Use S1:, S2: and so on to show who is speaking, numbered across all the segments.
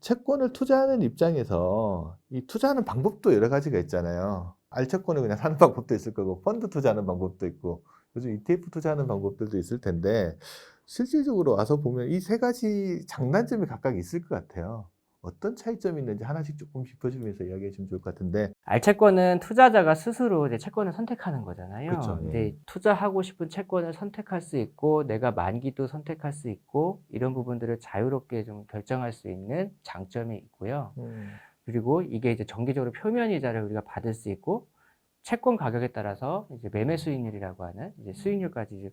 S1: 채권을 투자하는 입장에서 이 투자하는 방법도 여러 가지가 있잖아요. 알채권을 그냥 사는 방법도 있을 거고 펀드 투자하는 방법도 있고 요즘 ETF 투자하는 방법들도 있을 텐데 실질적으로 와서 보면 이 세 가지 장단점이 각각 있을 것 같아요. 어떤 차이점이 있는지 하나씩 조금 짚어주면서 이야기해 주면 좋을 것 같은데.
S2: 알채권은 투자자가 스스로 이제 채권을 선택하는 거잖아요.
S1: 그쵸. 예.
S2: 근데 투자하고 싶은 채권을 선택할 수 있고 내가 만기도 선택할 수 있고 이런 부분들을 자유롭게 좀 결정할 수 있는 장점이 있고요.
S1: 음.
S2: 그리고 이게 이제 정기적으로 표면 이자를 우리가 받을 수 있고 채권 가격에 따라서 이제 매매 수익률이라고 하는 이제 수익률까지 이제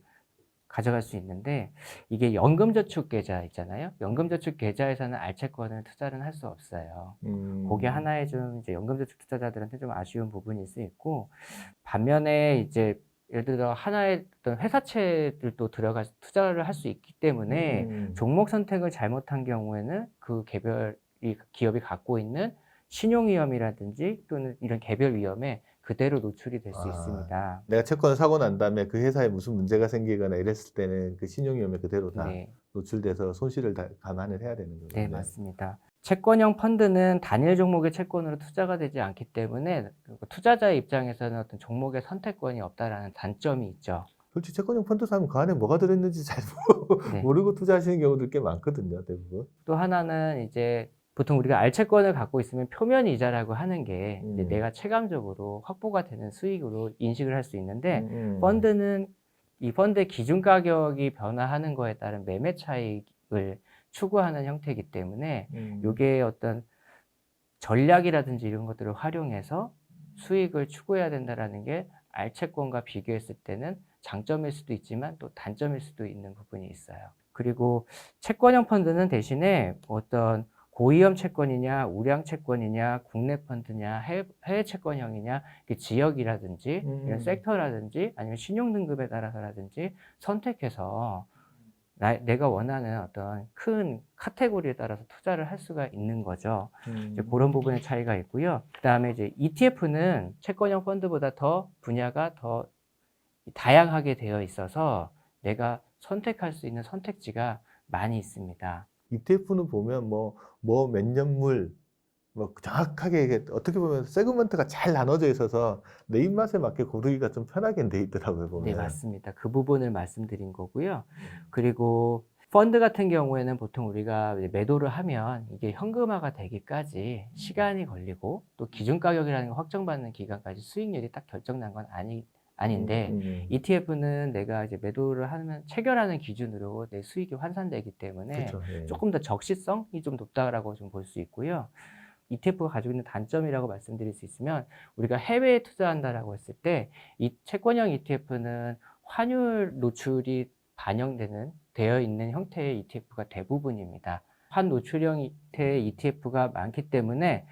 S2: 가져갈 수 있는데, 이게 연금저축 계좌 있잖아요. 연금저축 계좌에서는 알채권을 투자는 할 수 없어요. 고게
S1: 음.
S2: 하나의 좀 이제 연금저축 투자자들한테 좀 아쉬운 부분일 수 있고, 반면에 이제 예를 들어 하나의 어떤 회사채들도 들어가서 투자를 할 수 있기 때문에
S1: 음.
S2: 종목 선택을 잘못한 경우에는 그 개별 이 기업이 갖고 있는 신용 위험이라든지 또는 이런 개별 위험에 그대로 노출이 될 수
S1: 아.
S2: 있습니다.
S1: 내가 채권을 사고 난 다음에 그 회사에 무슨 문제가 생기거나 이랬을 때는 그 신용위험에 그대로 다
S2: 네.
S1: 노출돼서 손실을 다 감안을 해야 되는
S2: 네,
S1: 거군요.
S2: 맞습니다. 채권형 펀드는 단일 종목의 채권으로 투자가 되지 않기 때문에 투자자의 입장에서는 어떤 종목의 선택권이 없다라는 단점이 있죠.
S1: 솔직히 채권형 펀드 사면 그 안에 뭐가 들어있는지 잘
S2: 네.
S1: 모르고 투자하시는 경우들 꽤 많거든요, 대부분.
S2: 또 하나는 이제 보통 우리가 알채권을 갖고 있으면 표면 이자라고 하는 게 이제
S1: 음.
S2: 내가 체감적으로 확보가 되는 수익으로 인식을 할 수 있는데,
S1: 음음.
S2: 펀드는 이 펀드의 기준 가격이 변화하는 거에 따른 매매 차익을 추구하는 형태이기 때문에
S1: 음.
S2: 요게 어떤 전략이라든지 이런 것들을 활용해서 수익을 추구해야 된다라는 게 알채권과 비교했을 때는 장점일 수도 있지만 또 단점일 수도 있는 부분이 있어요. 그리고 채권형 펀드는 대신에 어떤 고위험 채권이냐, 우량 채권이냐, 국내 펀드냐, 해외 채권형이냐, 지역이라든지 이런
S1: 음.
S2: 섹터라든지 아니면 신용 등급에 따라서라든지 선택해서 내가 원하는 어떤 큰 카테고리에 따라서 투자를 할 수가 있는 거죠. 이제
S1: 음.
S2: 그런 부분의 차이가 있고요. 그다음에 이제 ETF는 채권형 펀드보다 더 분야가 더 다양하게 되어 있어서 내가 선택할 수 있는 선택지가 많이 있습니다.
S1: ETF는 보면 뭐 몇 년물 뭐 정확하게 이게 어떻게 보면 세그먼트가 잘 나눠져 있어서 내 입맛에 맞게 고르기가 좀 편하게 돼 있더라고요,
S2: 네,
S1: 보면.
S2: 맞습니다. 그 부분을 말씀드린 거고요. 그리고 펀드 같은 경우에는 보통 우리가 이제 매도를 하면 이게 현금화가 되기까지 시간이 걸리고 또 기준 가격이라는 거 확정받는 기간까지 수익률이 딱 결정난 건 아닌데,
S1: 음음.
S2: ETF는 내가 이제 매도를 하면 체결하는 기준으로 내 수익이 환산되기 때문에
S1: 그쵸. 예.
S2: 조금 더 적시성이 좀 높다라고 좀 볼 수 있고요. ETF가 가지고 있는 단점이라고 말씀드릴 수 있으면, 우리가 해외에 투자한다라고 했을 때 이 채권형 ETF는 환율 노출이 되어 있는 형태의 ETF가 대부분입니다. 환 노출형 형태의 ETF가 많기 때문에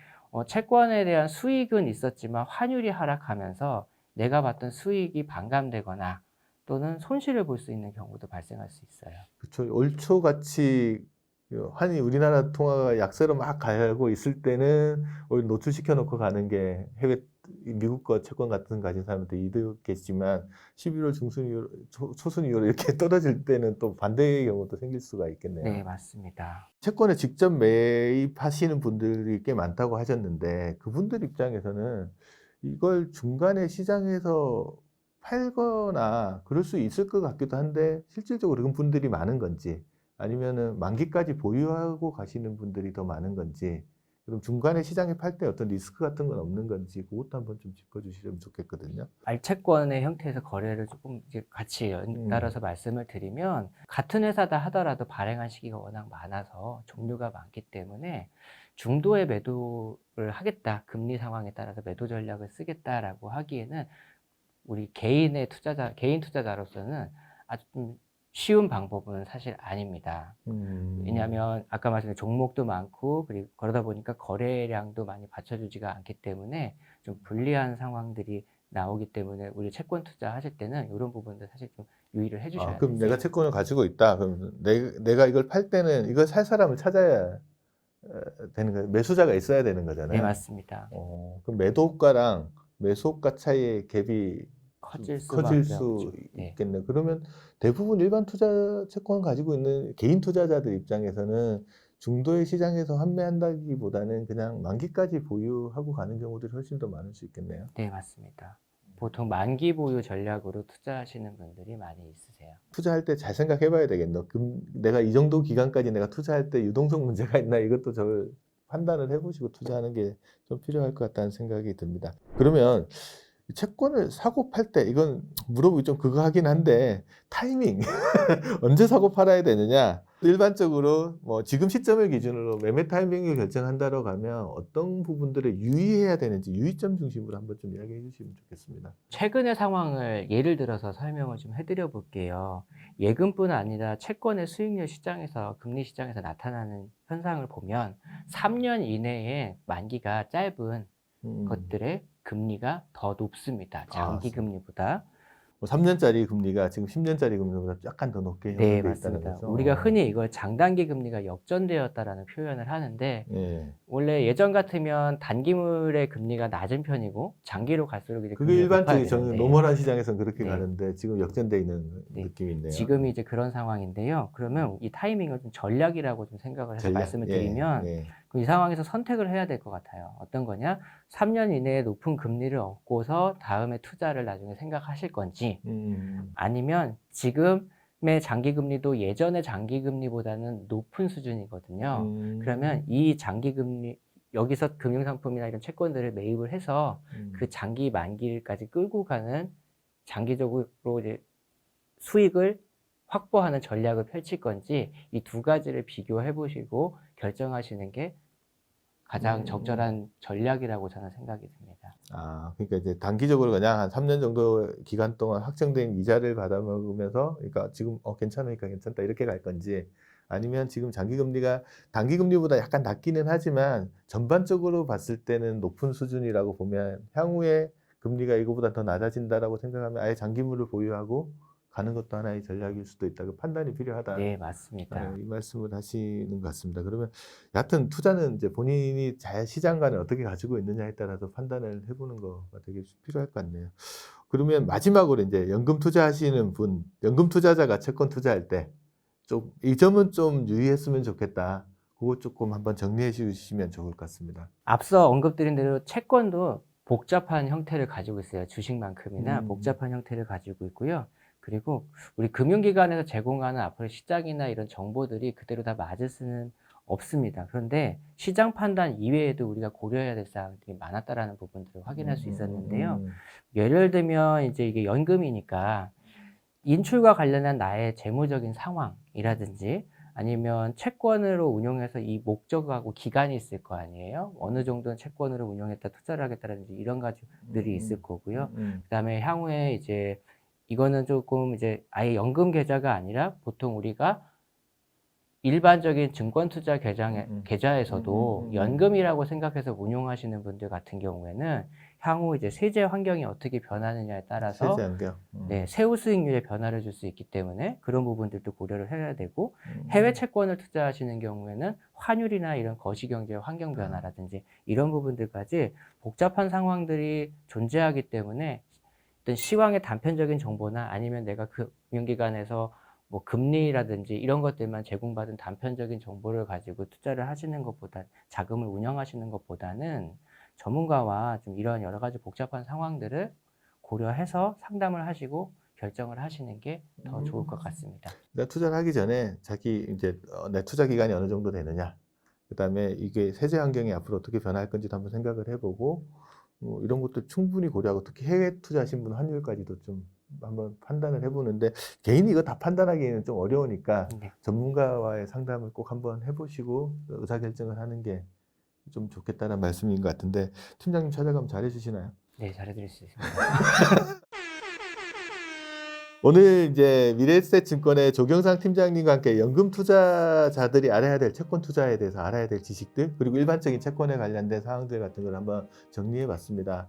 S2: 채권에 대한 수익은 있었지만 환율이 하락하면서 내가 봤던 수익이 반감되거나 또는 손실을 볼 수 있는 경우도 발생할 수 있어요.
S1: 그쵸. 올초같이 그 환이 우리나라 통화가 약세로 막 가고 있을 때는 오히려 노출시켜 놓고 가는 게 해외 미국 거 채권 같은 거 가진 사람한테 이득이겠지만 11월 중순 이후로 초순 이후로 이렇게 떨어질 때는 또 반대의 경우도 생길 수가 있겠네요.
S2: 네, 맞습니다.
S1: 채권에 직접 매입하시는 분들이 꽤 많다고 하셨는데 그분들 입장에서는 이걸 중간에 시장에서 팔거나 그럴 수 있을 것 같기도 한데 실질적으로 그런 분들이 많은 건지 아니면은 만기까지 보유하고 가시는 분들이 더 많은 건지 그럼 중간에 시장에 팔 때 어떤 리스크 같은 건 없는 건지 그것도 한번 좀 짚어주시면 좋겠거든요.
S2: 알채권의 형태에서 거래를 조금 이제 같이
S1: 음.
S2: 연달아서 말씀을 드리면, 같은 회사다 하더라도 발행한 시기가 워낙 많아서 종류가 많기 때문에 중도에 매도를 하겠다, 금리 상황에 따라서 매도 전략을 쓰겠다라고 하기에는 우리 개인 투자자로서는 아주 좀 쉬운 방법은 사실 아닙니다.
S1: 음.
S2: 왜냐하면 아까 말씀드린 종목도 많고 그리고 그러다 보니까 거래량도 많이 받쳐주지가 않기 때문에 좀 불리한 상황들이 나오기 때문에 우리 채권 투자하실 때는 이런 부분들 사실 좀 유의를 해
S1: 아
S2: 주셔야
S1: 그럼 내가
S2: 되세요.
S1: 채권을 가지고 있다. 그럼 내가 이걸 팔 때는 이걸 살 사람을 찾아야 되는 거예요. 매수자가 있어야 되는
S2: 네,
S1: 거잖아요.
S2: 맞습니다.
S1: 그럼 매도가랑 매수가 차이의 갭이 좀
S2: 커질
S1: 커질
S2: 수밖에
S1: 수
S2: 없죠. 네.
S1: 있겠네요. 그러면 대부분 일반 투자 채권 가지고 있는 개인 투자자들 입장에서는 중도의 시장에서 환매한다기보다는 그냥 만기까지 보유하고 가는 경우들이 훨씬 더 많을 수 있겠네요.
S2: 네, 맞습니다. 보통 만기 보유 전략으로 투자하시는 분들이 많이 있으세요.
S1: 투자할 때 잘 생각해 봐야 되겠네. 내가 이 정도 기간까지 내가 투자할 때 유동성 문제가 있나 이것도 저 판단을 해보시고 투자하는 게 좀 필요할 것 같다는 생각이 듭니다. 그러면 채권을 사고 팔 때 이건 물어보기 좀 그거 하긴 한데 타이밍 언제 사고 팔아야 되느냐 일반적으로 뭐 지금 시점을 기준으로 매매 타이밍을 결정한다고 하면 어떤 부분들을 유의해야 되는지 유의점 중심으로 한번 좀 이야기해 주시면 좋겠습니다.
S2: 최근의 상황을 예를 들어서 설명을 좀 해드려 볼게요. 예금뿐 아니라 채권의 수익률 시장에서 금리 시장에서 나타나는 현상을 보면 3년 이내에 만기가 짧은 것들의 금리가 더 높습니다. 장기 금리보다.
S1: 3년짜리 금리가 지금 10년짜리 금리보다 약간 더 높게
S2: 네,
S1: 형성돼 있다는
S2: 맞습니다.
S1: 거죠.
S2: 우리가 흔히 이걸 장단기 금리가 역전되었다라는 표현을 하는데
S1: 예.
S2: 원래 예전 같으면 단기물의 금리가 낮은 편이고 장기로 갈수록 이제
S1: 그게
S2: 금리가 높아야
S1: 일반적인
S2: 되는데
S1: 노멀한 시장에서는 그렇게
S2: 네.
S1: 가는데 지금 역전돼 있는
S2: 네.
S1: 느낌이 있네요.
S2: 지금이 이제 그런 상황인데요. 그러면 이 타이밍을 좀 전략이라고 좀 생각을 해서 말씀을 드리면
S1: 예.
S2: 이 상황에서 선택을 해야 될 것 같아요. 어떤 거냐? 3년 이내에 높은 금리를 얻고서 다음에 투자를 나중에 생각하실 건지 아니면 지금의 장기금리도 예전의 장기금리보다는 높은 수준이거든요. 그러면 이 장기금리 여기서 금융상품이나 이런 채권들을 매입을 해서 그 장기 만기까지 끌고 가는 장기적으로 이제 수익을 확보하는 전략을 펼칠 건지 이 두 가지를 비교해 보시고 결정하시는 게 가장 적절한 전략이라고 저는 생각이 듭니다.
S1: 그러니까 이제 단기적으로 그냥 한 3년 정도 기간 동안 확정된 이자를 받아먹으면서, 그러니까 지금 괜찮으니까 괜찮다 이렇게 갈 건지, 아니면 지금 장기금리가 단기금리보다 약간 낮기는 하지만 전반적으로 봤을 때는 높은 수준이라고 보면 향후에 금리가 이거보다 더 낮아진다라고 생각하면 아예 장기물을 보유하고 가는 것도 하나의 전략일 수도 있다. 그 판단이 필요하다.
S2: 네, 맞습니다.
S1: 이 말씀을 하시는 것 같습니다. 그러면 여하튼 투자는 이제 본인이 잘 시장관을 어떻게 가지고 있느냐에 따라서 판단을 해보는 거가 되게 필요할 것 같네요. 그러면 마지막으로 이제 연금 투자하시는 분, 연금 투자자가 채권 투자할 때 좀 이 점은 좀 유의했으면 좋겠다. 그거 조금 한번 정리해 주시면 좋을 것 같습니다.
S2: 앞서 언급드린 대로 채권도 복잡한 형태를 가지고 있어요. 주식만큼이나 복잡한 형태를 가지고 있고요. 그리고 우리 금융기관에서 제공하는 앞으로 시장이나 이런 정보들이 그대로 다 맞을 수는 없습니다. 그런데 시장 판단 이외에도 우리가 고려해야 될 사항들이 많았다라는 부분들을 확인할 수 있었는데요. 예를 들면 이제 이게 연금이니까 인출과 관련한 나의 재무적인 상황이라든지 아니면 채권으로 운용해서 이 목적하고 기간이 있을 거 아니에요. 어느 정도는 채권으로 운용했다 투자를 하겠다라든지 이런 가지들이 있을 거고요. 그다음에 향후에 이제 이거는 조금 이제 아예 연금 계좌가 아니라 보통 우리가 일반적인 증권 투자 계좌에서도 연금이라고 생각해서 운용하시는 분들 같은 경우에는 향후 이제 세제 환경이 어떻게 변하느냐에 따라서
S1: 세제 환경.
S2: 네, 세후 수익률에 변화를 줄 수 있기 때문에 그런 부분들도 고려를 해야 되고 해외 채권을 투자하시는 경우에는 환율이나 이런 거시경제 환경 변화라든지 이런 부분들까지 복잡한 상황들이 존재하기 때문에 어떤 시황의 단편적인 정보나 아니면 내가 그 금융기관에서 뭐 금리라든지 이런 것들만 제공받은 단편적인 정보를 가지고 투자를 하시는 것보다 자금을 운영하시는 것보다는 전문가와 좀 이런 여러 가지 복잡한 상황들을 고려해서 상담을 하시고 결정을 하시는 게 더 좋을 것 같습니다.
S1: 내가 투자를 하기 전에 자기 이제 내 투자 기간이 어느 정도 되느냐, 그다음에 이게 세제 환경이 앞으로 어떻게 변할 건지도 한번 생각을 해보고 이런 것도 충분히 고려하고 특히 해외 투자하신 분 환율까지도 좀 한번 판단을 해보는데 개인이 이거 다 판단하기에는 좀 어려우니까
S2: 네.
S1: 전문가와의 상담을 꼭 한번 해보시고 의사결정을 하는 게 좀 좋겠다는 말씀인 것 같은데 팀장님 찾아가면 잘해주시나요?
S2: 네, 잘해드릴 수 있습니다.
S1: 오늘 이제 미래에셋증권의 조경상 팀장님과 함께 연금 투자자들이 알아야 될 채권 투자에 대해서 알아야 될 지식들 그리고 일반적인 채권에 관련된 사항들 같은 걸 한번 정리해 봤습니다.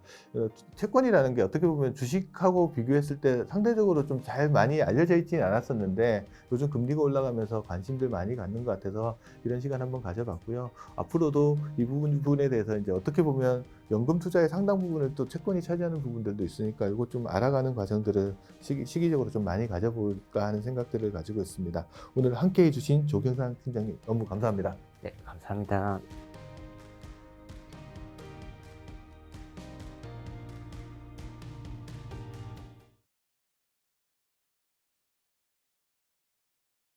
S1: 채권이라는 게 어떻게 보면 주식하고 비교했을 때 상대적으로 좀 잘 많이 알려져 있지는 않았었는데 요즘 금리가 올라가면서 관심들 많이 갖는 것 같아서 이런 시간 한번 가져봤고요. 앞으로도 이 부분에 대해서 이제 어떻게 보면 연금 투자의 상당 부분을 또 채권이 차지하는 부분들도 있으니까 이거 좀 알아가는 과정들을 시기적으로 시장으로 좀 많이 가져볼까 하는 생각들을 가지고 있습니다. 오늘 함께해 주신 조경상 팀장님 너무 감사합니다.
S2: 네, 감사합니다.